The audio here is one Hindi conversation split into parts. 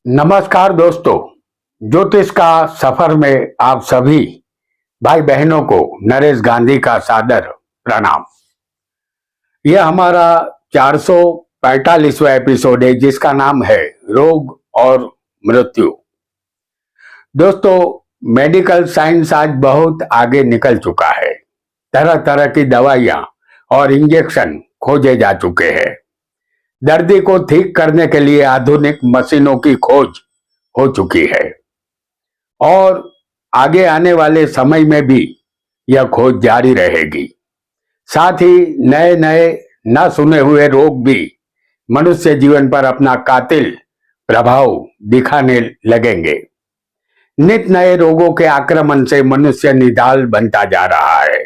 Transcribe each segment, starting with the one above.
नमस्कार दोस्तों, ज्योतिष का सफर में आप सभी भाई बहनों को नरेश गांधी का सादर प्रणाम। यह हमारा 445वां एपिसोड है जिसका नाम है रोग और मृत्यु। दोस्तों, मेडिकल साइंस आज बहुत आगे निकल चुका है। तरह तरह की दवाइयां और इंजेक्शन खोजे जा चुके हैं। दर्दी को ठीक करने के लिए आधुनिक मशीनों की खोज हो चुकी है और आगे आने वाले समय में भी यह खोज जारी रहेगी। साथ ही नए नए न सुने हुए रोग भी मनुष्य जीवन पर अपना कातिल प्रभाव दिखाने लगेंगे। नित नए रोगों के आक्रमण से मनुष्य निढाल बनता जा रहा है,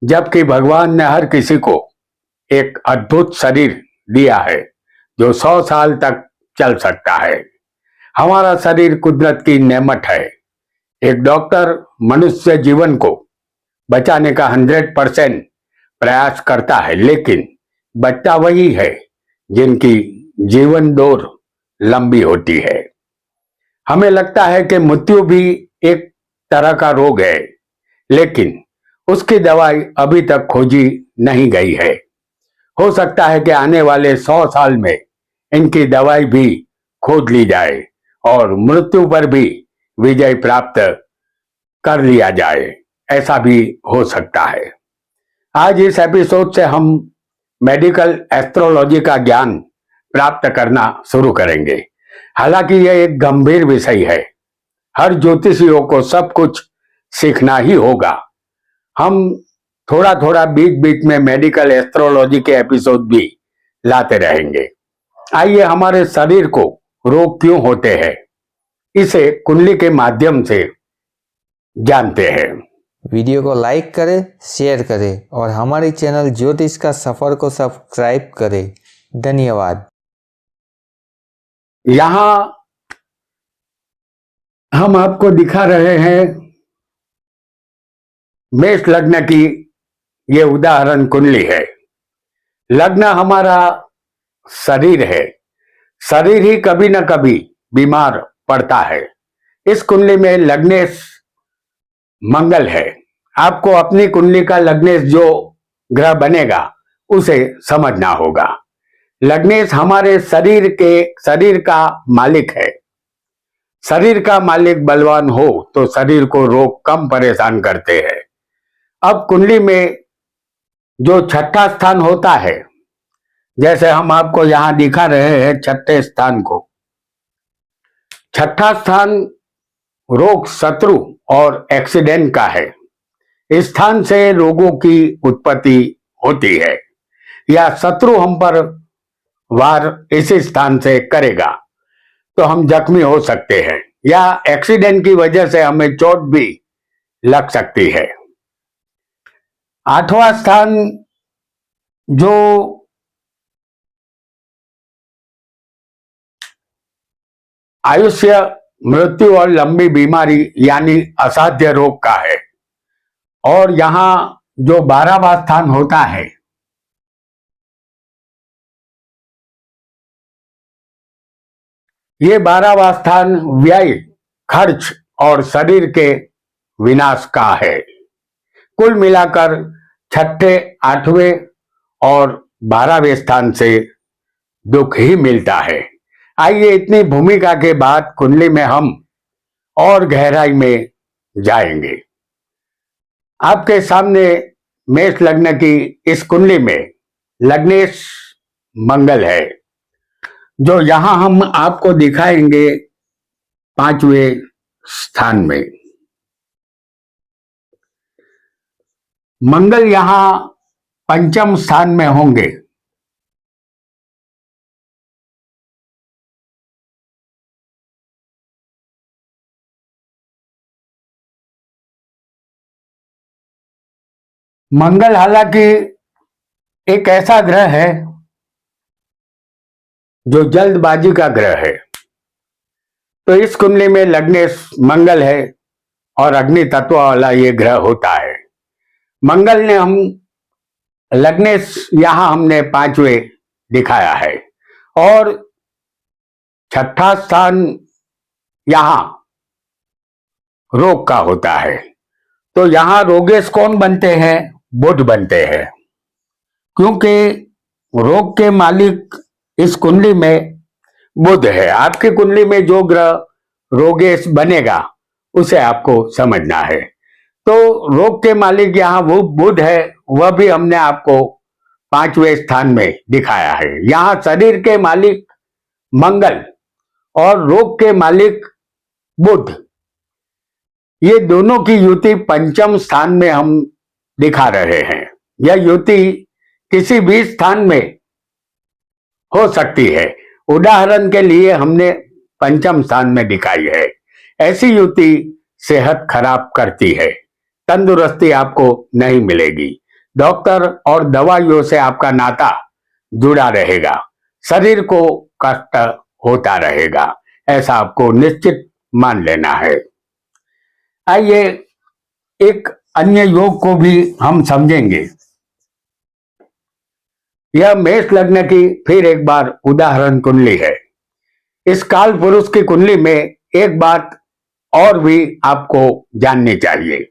जबकि भगवान ने हर किसी को एक अद्भुत शरीर दिया है जो 100 साल तक चल सकता है। हमारा शरीर कुदरत की नेमत है। एक डॉक्टर मनुष्य जीवन को बचाने का 100% प्रयास करता है, लेकिन बचता वही है जिनकी जीवन दौर लंबी होती है। हमें लगता है कि मृत्यु भी एक तरह का रोग है, लेकिन उसकी दवाई अभी तक खोजी नहीं गई है। हो सकता है कि आने वाले 100 साल में इनकी दवाई भी खोज ली जाए और मृत्यु पर भी विजय प्राप्त कर लिया जाए। ऐसा भी हो सकता है। आज इस एपिसोड से हम मेडिकल एस्ट्रोलॉजी का ज्ञान प्राप्त करना शुरू करेंगे। हालांकि यह एक गंभीर विषय है। हर ज्योतिषियों को सब कुछ सीखना ही होगा। हम थोड़ा थोड़ा बीच बीच में मेडिकल एस्ट्रोलॉजी के एपिसोड भी लाते रहेंगे। आइए हमारे शरीर को रोग क्यों होते हैं, इसे कुंडली के माध्यम से जानते हैं। वीडियो को लाइक करें, शेयर करें और हमारे चैनल ज्योतिष का सफर को सब्सक्राइब करें। धन्यवाद। यहां हम आपको दिखा रहे हैं मेष लग्न की ये उदाहरण कुंडली है। लग्न हमारा शरीर है। शरीर ही कभी न कभी बीमार पड़ता है। इस कुंडली में लग्नेश मंगल है। आपको अपनी कुंडली का लग्नेश जो ग्रह बनेगा उसे समझना होगा। लग्नेश हमारे शरीर का मालिक है। शरीर का मालिक बलवान हो तो शरीर को रोग कम परेशान करते हैं। अब कुंडली में जो छठा स्थान होता है, जैसे हम आपको यहां दिखा रहे हैं छठे स्थान को। छठा स्थान रोग, शत्रु और एक्सीडेंट का है। इस स्थान से रोगों की उत्पत्ति होती है या शत्रु हम पर वार इसी स्थान से करेगा तो हम जख्मी हो सकते हैं या एक्सीडेंट की वजह से हमें चोट भी लग सकती है। आठवां स्थान जो आयुष्य, मृत्यु और लंबी बीमारी यानी असाध्य रोग का है। और यहां जो 12वां स्थान होता है, ये 12वां स्थान व्यय, खर्च और शरीर के विनाश का है। कुल मिलाकर छठे, 8वें और 12वें स्थान से दुख ही मिलता है। आइए इतनी भूमिका के बाद कुंडली में हम और गहराई में जाएंगे। आपके सामने मेष लग्न की इस कुंडली में लग्नेश मंगल है, जो यहां हम आपको दिखाएंगे 5वें स्थान में। मंगल यहां पंचम स्थान में होंगे। मंगल हालांकि एक ऐसा ग्रह है जो जल्दबाजी का ग्रह है। तो इस कुंडली में लग्नेश मंगल है और अग्नि तत्व वाला ये ग्रह होता है। मंगल ने हम लग्नेश यहां हमने 5वें दिखाया है और छठा स्थान यहां रोग का होता है। तो यहां रोगेश कौन बनते हैं? बुध बनते हैं, क्योंकि रोग के मालिक इस कुंडली में बुध है। आपकी कुंडली में जो ग्रह रोगेश बनेगा उसे आपको समझना है। तो रोग के मालिक यहाँ वो बुध है, वह भी हमने आपको 5वें स्थान में दिखाया है। यहाँ शरीर के मालिक मंगल और रोग के मालिक बुध, ये दोनों की युति 5म स्थान में हम दिखा रहे हैं। यह युति किसी भी स्थान में हो सकती है। उदाहरण के लिए हमने 5म स्थान में दिखाई है। ऐसी युति सेहत खराब करती है, तंदुरुस्ती आपको नहीं मिलेगी, डॉक्टर और दवाइयों से आपका नाता जुड़ा रहेगा, शरीर को कष्ट होता रहेगा, ऐसा आपको निश्चित मान लेना है। आइए एक अन्य योग को भी हम समझेंगे। यह मेष लग्न की फिर एक बार उदाहरण कुंडली है। इस काल पुरुष की कुंडली में एक बात और भी आपको जाननी चाहिए।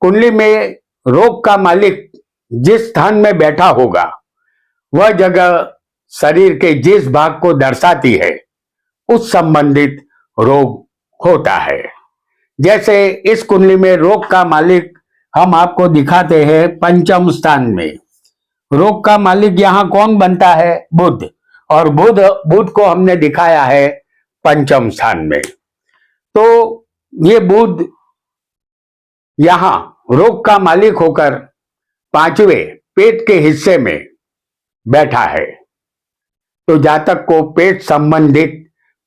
कुंडली में रोग का मालिक जिस स्थान में बैठा होगा, वह जगह शरीर के जिस भाग को दर्शाती है उस संबंधित रोग होता है। जैसे इस कुंडली में रोग का मालिक हम आपको दिखाते हैं 5म स्थान में। रोग का मालिक यहाँ कौन बनता है? बुध। और बुध को हमने दिखाया है 5म स्थान में। तो ये बुध यहां रोग का मालिक होकर 5वें पेट के हिस्से में बैठा है। तो जातक को पेट संबंधित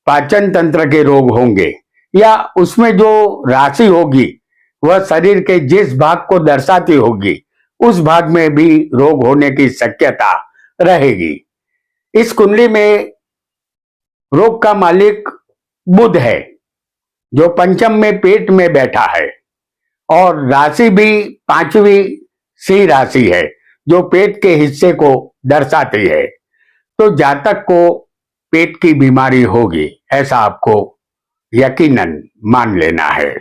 पाचन तंत्र के रोग होंगे, या उसमें जो राशि होगी वह शरीर के जिस भाग को दर्शाती होगी उस भाग में भी रोग होने की शक्यता रहेगी। इस कुंडली में रोग का मालिक बुध है, जो 5म में पेट में बैठा है, और राशि भी 5वीं सी राशि है जो पेट के हिस्से को दर्शाती है। तो जातक को पेट की बीमारी होगी, ऐसा आपको यकीनन मान लेना है।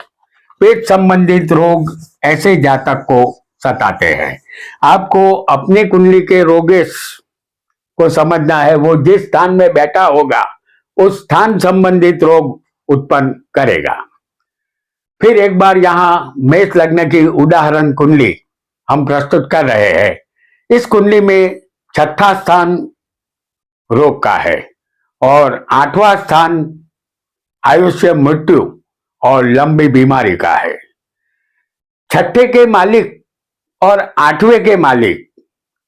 पेट संबंधित रोग ऐसे जातक को सताते हैं। आपको अपनी कुंडली के रोगेश को समझना है। वो जिस स्थान में बैठा होगा उस स्थान संबंधित रोग उत्पन्न करेगा। फिर एक बार यहां मेष लग्न की उदाहरण कुंडली हम प्रस्तुत कर रहे हैं। इस कुंडली में 6ठा स्थान रोग का है और 8वां स्थान आयुष्य, मृत्यु और लंबी बीमारी का है। 6ठे के मालिक और 8वें के मालिक,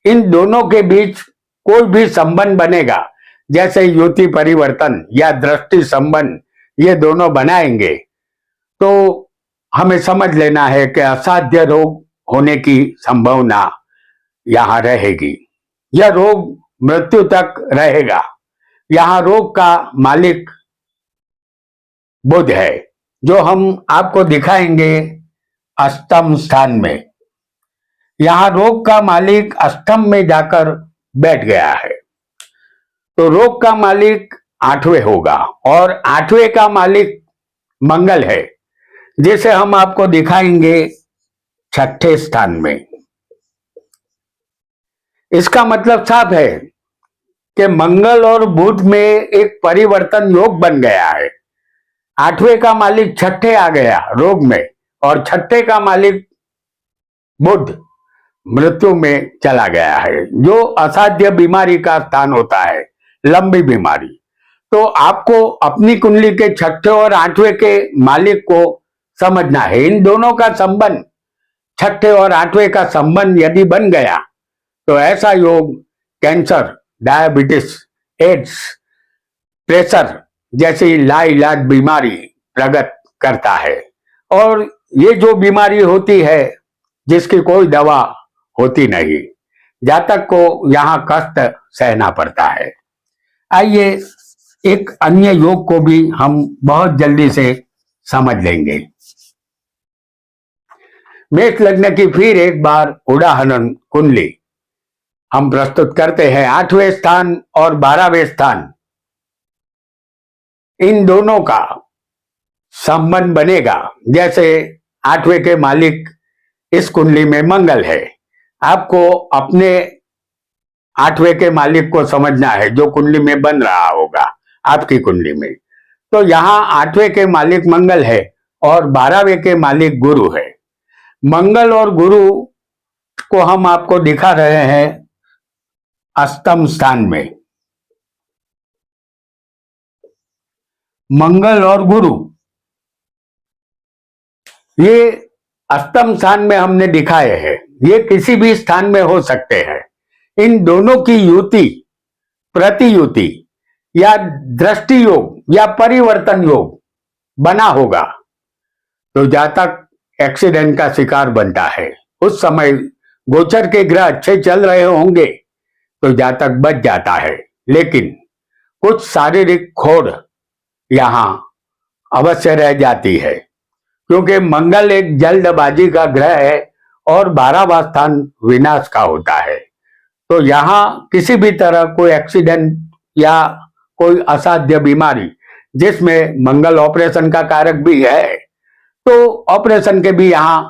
इन दोनों के बीच कोई भी संबंध बनेगा, जैसे युति परिवर्तन या दृष्टि संबंध, ये दोनों बनाएंगे तो हमें समझ लेना है कि असाध्य रोग होने की संभावना यहां रहेगी। यह रोग मृत्यु तक रहेगा। यहां रोग का मालिक बुध है, जो हम आपको दिखाएंगे 8म स्थान में। यहां रोग का मालिक 8म में जाकर बैठ गया है। तो रोग का मालिक 8वें होगा और 8वें का मालिक मंगल है, जिसे हम आपको दिखाएंगे 6ठे स्थान में। इसका मतलब साफ है कि मंगल और बुध में एक परिवर्तन योग बन गया है। 8वें का मालिक 6ठे आ गया रोग में, और 6ठे का मालिक बुध मृत्यु में चला गया है, जो असाध्य बीमारी का स्थान होता है, लंबी बीमारी। तो आपको अपनी कुंडली के 6ठे और 8वें के मालिक को समझना है। इन दोनों का संबंध, 6ठे और 8वें का संबंध यदि बन गया तो ऐसा योग कैंसर, डायबिटीज, एड्स, प्रेशर जैसी लाइलाज बीमारी प्रकट करता है। और ये जो बीमारी होती है जिसकी कोई दवा होती नहीं, जातक को यहाँ कष्ट सहना पड़ता है। आइए एक अन्य योग को भी हम बहुत जल्दी से समझ लेंगे। मेष लग्न की फिर एक बार उदाहरण कुंडली हम प्रस्तुत करते हैं। 8वें स्थान और 12वें स्थान इन दोनों का संबंध बनेगा। जैसे 8वें के मालिक इस कुंडली में मंगल है, आपको अपने 8वें के मालिक को समझना है जो कुंडली में बन रहा होगा आपकी कुंडली में। तो यहाँ 8वें के मालिक मंगल है और 12वें के मालिक गुरु है। मंगल और गुरु को हम आपको दिखा रहे हैं अष्टम स्थान में। मंगल और गुरु ये अष्टम स्थान में हमने दिखाए हैं, ये किसी भी स्थान में हो सकते हैं। इन दोनों की युति, प्रतियुति या दृष्टि योग या परिवर्तन योग बना होगा तो जातक एक्सीडेंट का शिकार बनता है। उस समय गोचर के ग्रह अच्छे चल रहे होंगे तो जातक बच जाता है, लेकिन कुछ शारीरिक खोड़ यहां अवश्य रह जाती है, क्योंकि मंगल एक जल्दबाजी का ग्रह है और 12वां स्थान विनाश का होता है। तो यहां किसी भी तरह कोई एक्सीडेंट या कोई असाध्य बीमारी, जिसमें मंगल ऑपरेशन का कारक भी है, तो ऑपरेशन के भी यहां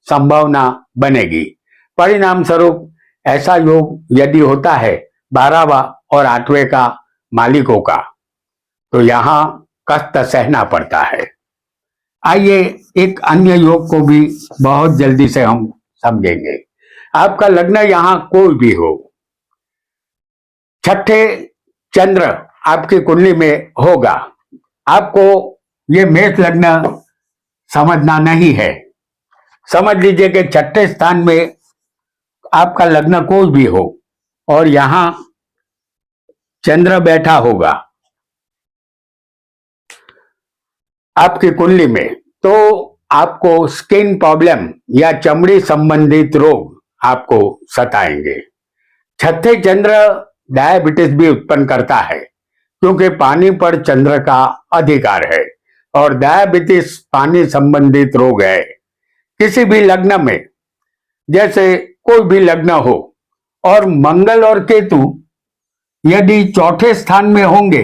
संभावना बनेगी। परिणाम स्वरूप ऐसा योग यदि होता है 12वां और 8वें का मालिकों का, तो यहां कष्ट सहना पड़ता है। आइए एक अन्य योग को भी बहुत जल्दी से हम समझेंगे। आपका लग्न यहां कोई भी हो, छठे चंद्र आपकी कुंडली में होगा, आपको ये मेष लग्न समझना नहीं है। समझ लीजिए कि छठे स्थान में आपका लग्न कोई भी हो और यहां चंद्र बैठा होगा आपकी कुंडली में, तो आपको स्किन प्रॉब्लम या चमड़ी संबंधित रोग आपको सताएंगे। छठे चंद्र डायबिटीज भी उत्पन्न करता है, क्योंकि पानी पर चंद्र का अधिकार है और डायबिटीज पानी संबंधित रोग है। किसी भी लग्न में, जैसे कोई भी लग्न हो और मंगल और केतु यदि चौथे स्थान में होंगे,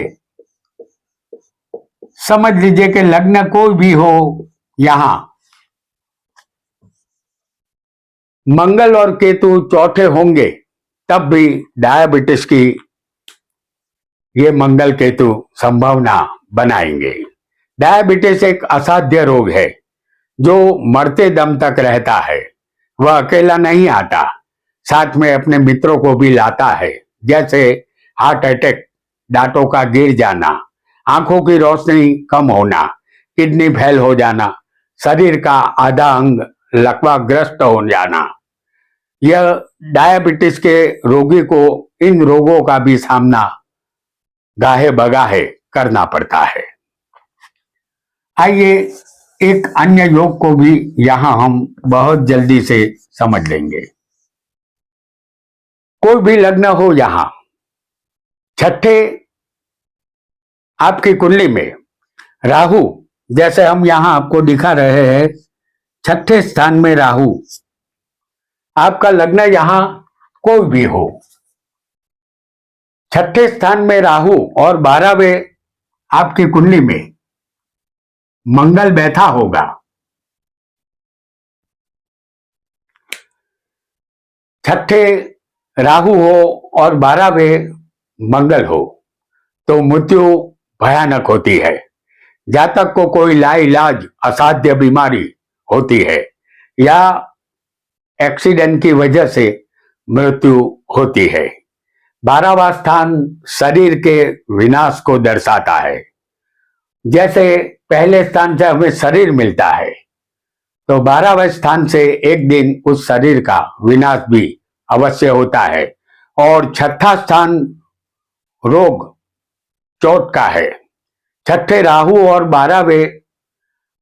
समझ लीजिए कि लग्न कोई भी हो, यहां मंगल और केतु चौथे होंगे, तब भी डायबिटीज की ये मंगल केतु संभावना बनाएंगे। डायबिटीज एक असाध्य रोग है जो मरते दम तक रहता है। वह अकेला नहीं आता, साथ में अपने मित्रों को भी लाता है, जैसे हार्ट अटैक, दांतों का गिर जाना, आंखों की रोशनी कम होना, किडनी फेल हो जाना, शरीर का आधा अंग लकवाग्रस्त हो जाना। यह डायबिटीज के रोगी को इन रोगों का भी सामना गाहे बगाहे करना पड़ता है। आइए एक अन्य योग को भी यहां हम बहुत जल्दी से समझ लेंगे। कोई भी लग्न हो, यहां छठे आपकी कुंडली में राहु, जैसे हम यहां आपको दिखा रहे हैं, छठे स्थान में राहु, आपका लग्न यहां कोई भी हो, छठे स्थान में राहु और 12वें आपकी कुंडली में मंगल बैठा होगा। छठे राहु हो और 12वें मंगल हो तो मृत्यु भयानक होती है। जातक को कोई लाइलाज असाध्य बीमारी होती है या एक्सीडेंट की वजह से मृत्यु होती है। 12वां स्थान शरीर के विनाश को दर्शाता है। जैसे पहले स्थान से हमें शरीर मिलता है, तो 12वें स्थान से एक दिन उस शरीर का विनाश भी अवश्य होता है। और छठा स्थान रोग चोट का है। छठे राहु और 12वें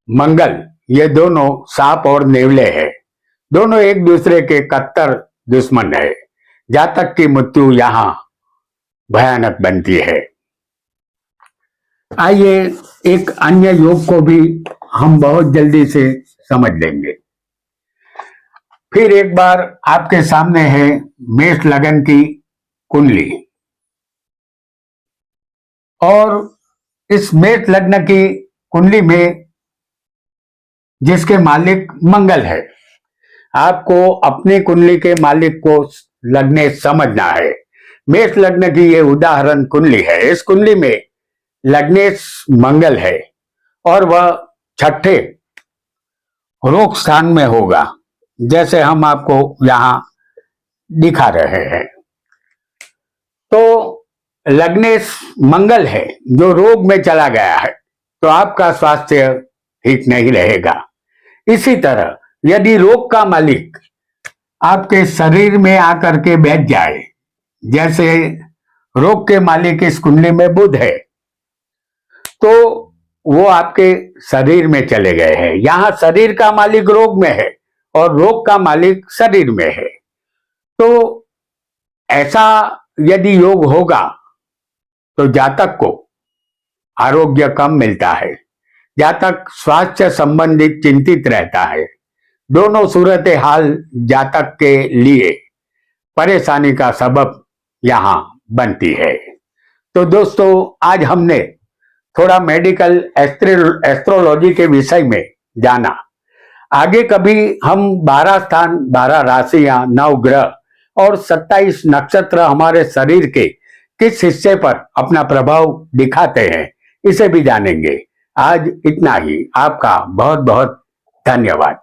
मंगल, ये दोनों सांप और नेवले हैं। दोनों एक दूसरे के कट्टर दुश्मन है। जातक की मृत्यु यहां भयानक बनती है। आइए एक अन्य योग को भी हम बहुत जल्दी से समझ लेंगे। फिर एक बार आपके सामने है मेष लगन की कुंडली और इस मेष लग्न की कुंडली में जिसके मालिक मंगल है, आपको अपनी कुंडली के मालिक को लग्ने समझना है। मेष लग्न की ये उदाहरण कुंडली है। इस कुंडली में लग्नेश मंगल है और वह छठे रोग स्थान में होगा, जैसे हम आपको यहां दिखा रहे हैं। तो लग्नेश मंगल है जो रोग में चला गया है, तो आपका स्वास्थ्य ठीक नहीं रहेगा। इसी तरह यदि रोग का मालिक आपके शरीर में आकर के बैठ जाए, जैसे रोग के मालिक इस कुंडली में बुध है, तो वो आपके शरीर में चले गए हैं। यहां शरीर का मालिक रोग में है और रोग का मालिक शरीर में है। तो ऐसा यदि योग होगा तो जातक को आरोग्य कम मिलता है, जातक स्वास्थ्य संबंधित चिंतित रहता है। दोनों सूरत हाल जातक के लिए परेशानी का सबब यहां बनती है। तो दोस्तों, आज हमने थोड़ा मेडिकल एस्ट्रोलॉजी के विषय में जाना। आगे कभी हम 12 स्थान, 12 राशियां, 9 ग्रह और 27 नक्षत्र हमारे शरीर के किस हिस्से पर अपना प्रभाव दिखाते हैं, इसे भी जानेंगे। आज इतना ही। आपका बहुत बहुत धन्यवाद।